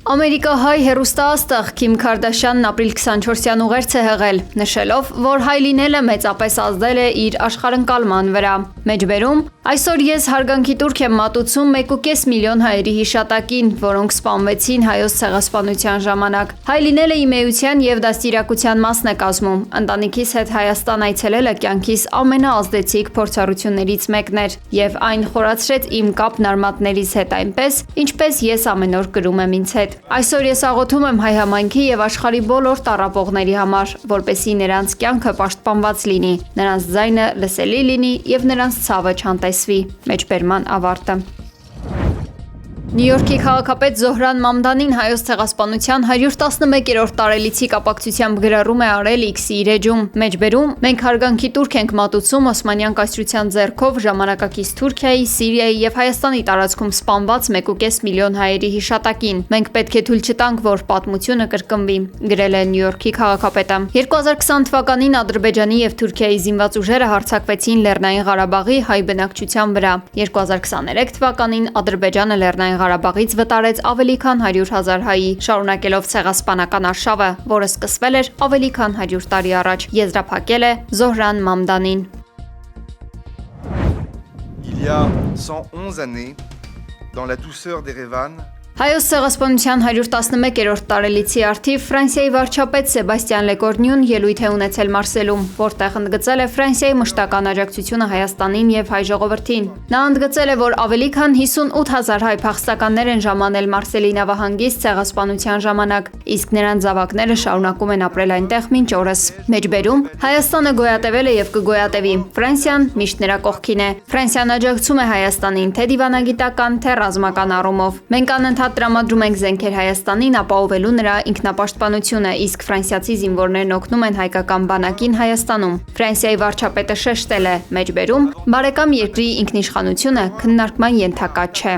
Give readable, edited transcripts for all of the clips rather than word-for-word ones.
Ամերիկահայ հեռուստաաստղ Քիմ Քարդաշյանն ապրիլ 24-յան ուղերձ է հղել, նշելով, որ հայ լինելը մեծապես ազդել է իր աշխարհընկալման վրա։ Մեջբերում այսօր ես հարգանքի տուրք եմ մատուցում 1.5 միլիոն հայերի հիշատակին, որոնք սպանվեցին հայոց ցեղասպանության ժամանակ։ Հայ լինելը իմ էության եւ դաստիարակության մասն է կազմում։ Ընտանիքիս հետ Հայաստան այցելելը կյանքիս ամենաազդեցիկ փորձառություններից մեկն էր եւ այն խորացրեց իմ կապն արմատներիս հետ այնպես, ինչպես ես ամեն օր կրում եմ ինձ հետ։ Այսօր ես աղոթում եմ հայ համայնքի եւ աշխարհի բոլոր տառապողների համար, որպեսզի նրանց կյանքը պաշտպանված լինի, նրանց ձայնը լսելի լինի եւ նրանց ցավը չանտեսվի։ Մեջբերման ավարտը։ Նյու Յորքի քաղաքապետ Զոհրան Մամդանին հայոց ցեղասպանության 111-րդ տարելիցի կապակցությամբ գրառում է արել X-ի իր էջում։ Մեջբերում մենք հարգանքի տուրք ենք մատուցում Օսմանյան կայսրության ձեռքով ժամանակակից Թուրքիայի, Սիրիայի եւ Հայաստանի տարածքում սպանված 1.5 միլիոն հայերի հիշատակին։ Մենք պետք է թույլ չտանք, որ պատմությունը կրկնվի, գրել է Նյու Յորքի քաղաքապետը։ 2020 թվականին Ադրբեջանի եւ Թուրքիայի զինված ուժերը հարձակվեցին Լեռնային Ղարաբաղի հայ բնակչության վրա։ 2023 թվականին Ադրբեջանը Լեռնային Ղարաբաղից վտարեց ավելի քան 100,000 հայի, շարունակելով ցեղասպանական արշավը, որը սկսվել էր ավելի քան 100 տարի առաջ, եզրափակել է Զոհրան Մամդանին։ Il y a 111 années, dans la douceur d'Erevan, Հայոց ցեղասպանության 111-րդ տարելիցի արդիվ Ֆրանսիայի վարչապետ Սեբաստիան Լեկորնյուն ելույթ է ունեցել Մարսելում, որտեղ ընդգծել է Ֆրանսիայի մշտական աջակցությունը Հայաստանին եւ հայ ժողովրդին։ Նա ընդգծել է, որ ավելի քան 58,000 հայ փախստականներ են ժամանել Մարսելի նավահանգիստ ցեղասպանության ժամանակ, իսկ նրանց զավակները շարունակում են ապրել այնտեղ մինչ օրս։ Մեջբերում Հայաստանը գոյատևել է եւ կգոյատևի։ Ֆրանսիան միշտ նրա կողքին է։ Ֆրանսիան աջակցում է Հայաստանին թե դիվանագիտական, թե ռազմական առումով։ Մենք անընդհատ տրամադրում ենք զենքեր Հայաստանին ապահովելու նրա ինքնապաշտպանությունը, իսկ ֆրանսիացի զինվորներն օգնում են հայկական բանակին Հայաստանում։ Ֆրանսիայի վարչապետը շեշտել է. մեջբերում բարեկամ երկրի ինքնիշխանությունը քննարկման ենթակա չէ։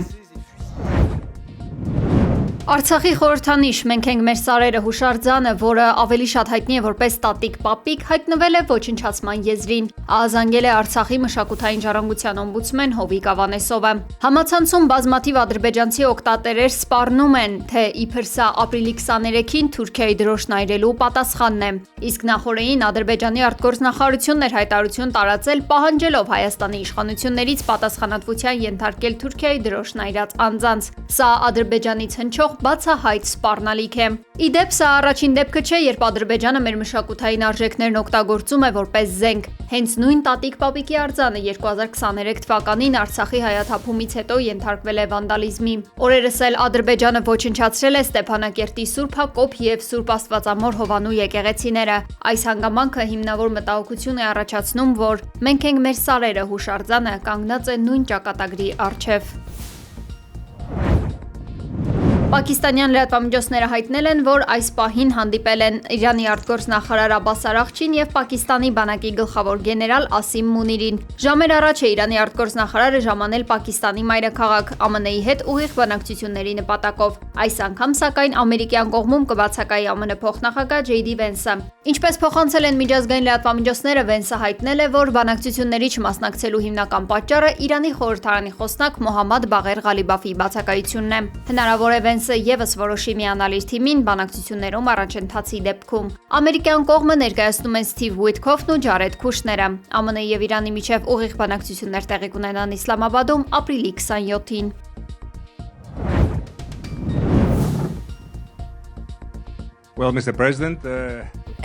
Արցախի խորհրդանիշ «Մենք ենք մեր սարերը» հուշարձանը, որը ավելի շատ հայտնի է որպես Տատիկ Պապիկ, հայտնվել է ոչնչացման եզրին, ահազանգել է Արցախի մշակութային ժառանգության օմբուդսմեն Հովիկ Ավանեսովը։ Համացանցում բազմաթիվ ադրբեջանցի օգտատերեր սպառնում են, թե իբր սա ապրիլի 23-ին Թուրքիայի դրոշն այրելու պատասխանն է, իսկ նախօրեին Ադրբեջանի արտգործնախարարությունն էր հայտարարություն տարածել, պահանջելով Հայաստանի իշխանություններից պատասխանատվության ենթարկել Թուրքիայի դրոշն այրած անձանց։ Սա Ադրբեջանից հնչող բացահայտ սպառնալիք է։ Ի դեպ, սա առաջին դեպքը չէ, երբ Ադրբեջանը մեր մշակութային արժեքներն օգտագործում է որպես զենք։ Հենց նույն Տատիկ Պապիկի արձանը 2023 թվականին Արցախի հայաթափումից հետո ենթարկվել է վանդալիզմի։ Օրերս էլ Ադրբեջանը ոչնչացրել է Ստեփանակերտի Սուրբ Հակոբ եւ Սուրբ Աստվածամոր Հովանու եկեղեցիները։ Այս հանգամանքը հիմնավոր մտահոգություն է առաջացնում, որ «Մենք ենք մեր սարերը» հուշարձանը կանգնած է նույն ճակատագրի առջև։ Պակիստանյան լրատվամիջոցները հայտնել են, որ այս պահին հանդիպել են Իրանի արտգործնախարար Աբբաս Արաղչին եւ Պակիստանի բանակի գլխավոր գեներալ Ասիմ Մունիրին։ Ժամեր առաջ է Իրանի արտգործնախարարը ժամանել Պակիստանի մայրաքաղաք ԱՄՆ-ի հետ ուղիղ բանակցությունների նպատակով։ Այս անգամ սակայն ամերիկյան կողմում կբացակայի ԱՄՆ փոխնախագահ Ջեյ Դի Վենսը։ Ինչպես փոխանցել են միջազգային լրատվամիջոցները, Վենսը հայտնել է, որ բանակցությունների չմասնակցելու հիմնական պատճառը Իրանի խորհրդարանի խոսնակ Մոհամմադ Բաղեր Ղալիբաֆի բացակայությունն է։ Հնարավոր է Վենսը եւս որոշի միանալ իր թիմին բանակցություններում առաջընթացի դեպքում։ Ամերիկյան կողմը ներկայացնում են Սթիվ Ուիթքոֆն ու Ջարեդ Քուշները։ ԱՄՆ-ի եւ Իրանի միջև ուղիղ բանակցություններ տեղի կունենան Իսլամաբադում ապրիլի 27-ին։ Well, Mr. President,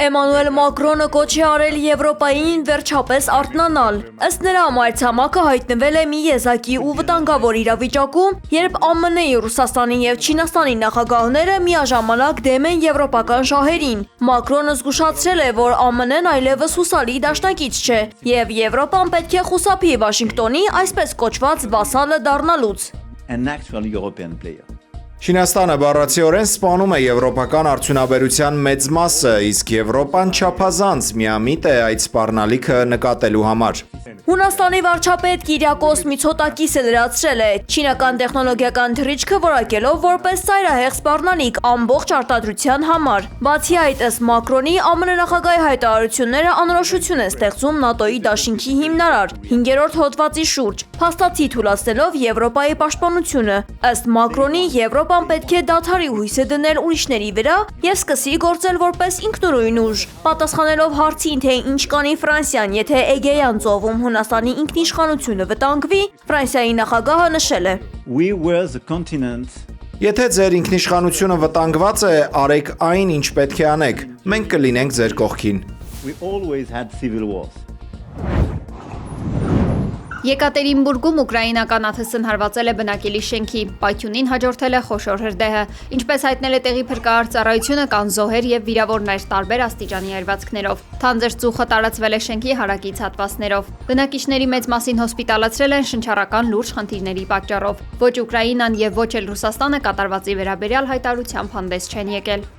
Էմանուել Մակրոնը կոչ է արել Եվրոպային վերջապես արթնանալ։ Ըստ նրա, մայրցամաքը հայտնվել է մի եզակի ու վտանգավոր իրավիճակում, երբ ԱՄՆ-ի, Ռուսաստանի եւ Չինաստանի նախագահները միաժամանակ դեմ են եվրոպական շահերին։ Մակրոնը զգուշացրել է, որ ԱՄՆ-ն այլևս հուսալի դաշնակից չէ, եւ Եվրոպան պետք է խուսափի Վաշինգտոնի այսպես կոչված վասալը դառնալուց։ an actual European player. Չինաստանը բառացիորեն սպանում է եվրոպական արդյունաբերության մեծ մասը, իսկ Եվրոպան չափազանց միամիտ է այդ սպառնալիքը նկատելու համար։ Հունաստանի վարչապետ Կիրիակոս Միցոտակիսը լրացրել է չինական տեխնոլոգիական թռիչքը որակելով որպես ծայրահեղ սպառնալիք ամբողջ արտադրության համար։ Բացի այդ, ըստ Մակրոնի, ԱՄՆ նախագահի հայտարարությունները անորոշություն են ստեղծում ՆԱՏՕ-ի դաշինքի հիմնարար 5-րդ հոդվածի շուրջ, փաստացի թույլատնելով Եվրոպայի պաշտպանությունը։ Ըստ Մակրոնի, Եվրոպան պետք է դադարի հույսը դնել ուրիշների վրա եւ սկսի գործել որպես ինքնուրույն ուժ, պատասխանելով հարցին, թե ինչ կանի Ֆրանսիան, եթե Էգեյան ծովում Հունաստանի ինքնիշխանությունը վտանգվի, Ֆրանսիայի նախագահը նշել է. We were the continent. Եթե ձեր ինքնիշխանությունը վտանգված է, արեք այն, ինչ պետք է անեք։ Մենք կլինենք ձեր կողքին։ We always had civil wars. Եկատերինբուրգում ուկրաինական ԱԹՍ-ն հարվածել է բնակելի շենքի, պայթյունին հաջորդել է խոշոր հրդեհը։ Ինչպես հայտնել է տեղի փրկարար ծառայությունը, կան զոհեր եւ վիրավորներ տարբեր աստիճանի այրվածքներով։ Թանձր ծուխը տարածվել է շենքի հարակից հատվածներով։ Բնակիչների մեծ մասին հոսպիտալացրել են շնչառական լուրջ խնդիրների պատճառով։ Ոչ Ուկրաինան եւ ոչ էլ Ռուսաստանը կատարվածի վերաբերյալ հայտարարությամբ հանդես չեն եկել։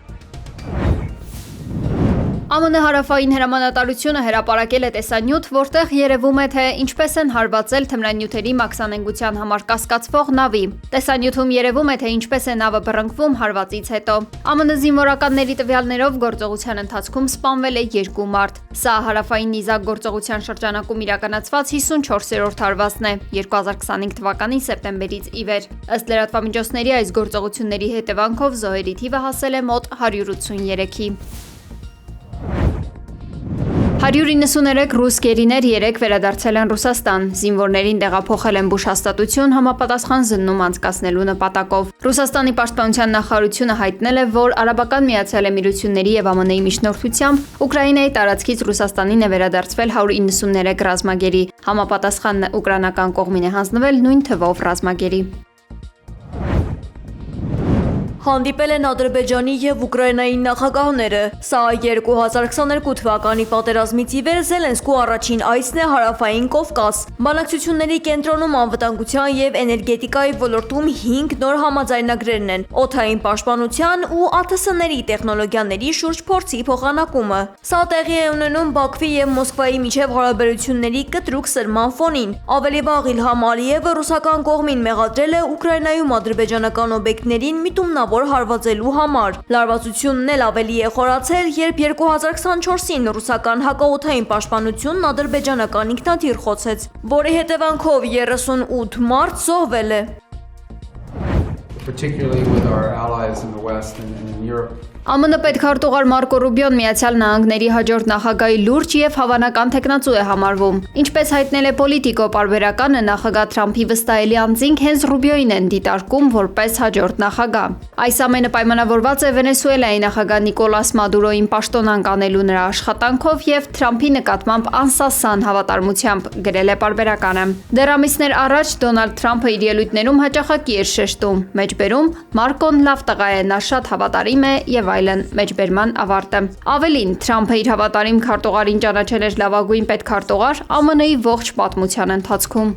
ԱՄՆ հարավային հրամանատարությունը հրապարակել է տեսանյութ, որտեղ երևում է, թե ինչպես են հարվածել թմրանյութերի մաքսանենգության համար կասկածվող նավի։ Տեսանյութում երևում է, թե ինչպես է նավը բռնկվում հարվածից հետո։ ԱՄՆ զինվորականների տվյալներով գործողության ընթացքում սպանվել է 2 մարդ։ Սա հարավային նիզակ գործողության շրջանակում իրականացված 54-րդ հարվածն է 2025 թվականի սեպտեմբերից ի վեր։ Ըստ լրատվամիջոցների, այս գործողությունների հետևանքով զոհերի թիվը հասել է մոտ 183-ի։ 193 ռուս գերիներ 3 վերադարձել են Ռուսաստան։ Զինվորներին տեղափոխել են բուժ հաստատություն համապատասխան զննում անցկացնելու նպատակով։ Ռուսաստանի պաշտպանության նախարարությունը հայտնել է, որ Արաբական Միացյալ Էմիրությունների եւ ԱՄՆ-ի միջնորդությամբ Ուկրաինայի տարածքից Ռուսաստանին է վերադարձվել 193 ռազմագերի։ Համապատասխան ուկրաինական կողմին է հանձնվել նույն թվով ռազմագերի։ Հանդիպել են Ադրբեջանի եւ Ուկրաինայի նախագահները։ Սա 2022 թվականի պատերազմից ի վեր Զելենսկու առաջին այցն է հարավային Կովկաս։ Բանակցությունների կենտրոնում անվտանգության եւ էներգետիկայի ոլորտում 5 նոր համաձայնագրերն են՝ օդային պաշտպանության ու ԱԹՍ-ների տեխնոլոգիաների շուրջ փորձի փոխանակումը։ Սա տեղի է ունենում Բաքվի եւ Մոսկվայի միջև հարաբերությունների կտրուկ սրման ֆոնին։ Ավելի վաղ Իլհամ Ալիևը ռուսական կողմին մեղադրել է Ուկրաինայում ադրբեջանական օբյեկտներին միտումնավոր հարվածելու համար։ Լարվածությունն էլ ավելի է խորացել, երբ 2024-ին ռուսական հակաօդային պաշտպանությունն ադրբեջանական ինքնաթիռ խոցեց, որի հետևանքով 38 մարդ զոհվել է։ Particularly with our allies in the West and in Europe. ԱՄՆ պետքարտուղար Մարկո Ռուբիոն Միացյալ Նահանգների հաջորդ նախագահի լուրջ եւ հավանական թեկնածու է համարվում։ Ինչպես հայտնել է Պոլիտիկո պարբերականը, նախագահ Թրամփի վստահելի անձինք հենց Ռուբիոին են դիտարկում որպես հաջորդ նախագահ։ Այս ամենը պայմանավորված է Վենեսուելայի նախագահ Նիկոլաս Մադուրոին պաշտոնանկ անելու նրա աշխատանքով եւ Թրամփի նկատմամբ անսասան հավատարմությամբ, գրել է պարբերականը։ Դեռ ամիսներ առաջ Դոնալդ Թրամփը իր ելույթներում հաճախակի էր շեշտում. մեջբերում Մարկոն լավ տղա է, նա շատ հավատարիմ է եւ այլն, մեջբերման ավարտը։ Ավելին, Թրամփը իր հավատարիմ քարտուղարին ճանաչել էր լավագույն պետքարտուղար ԱՄՆ-ի ողջ պատմության ընթացքում։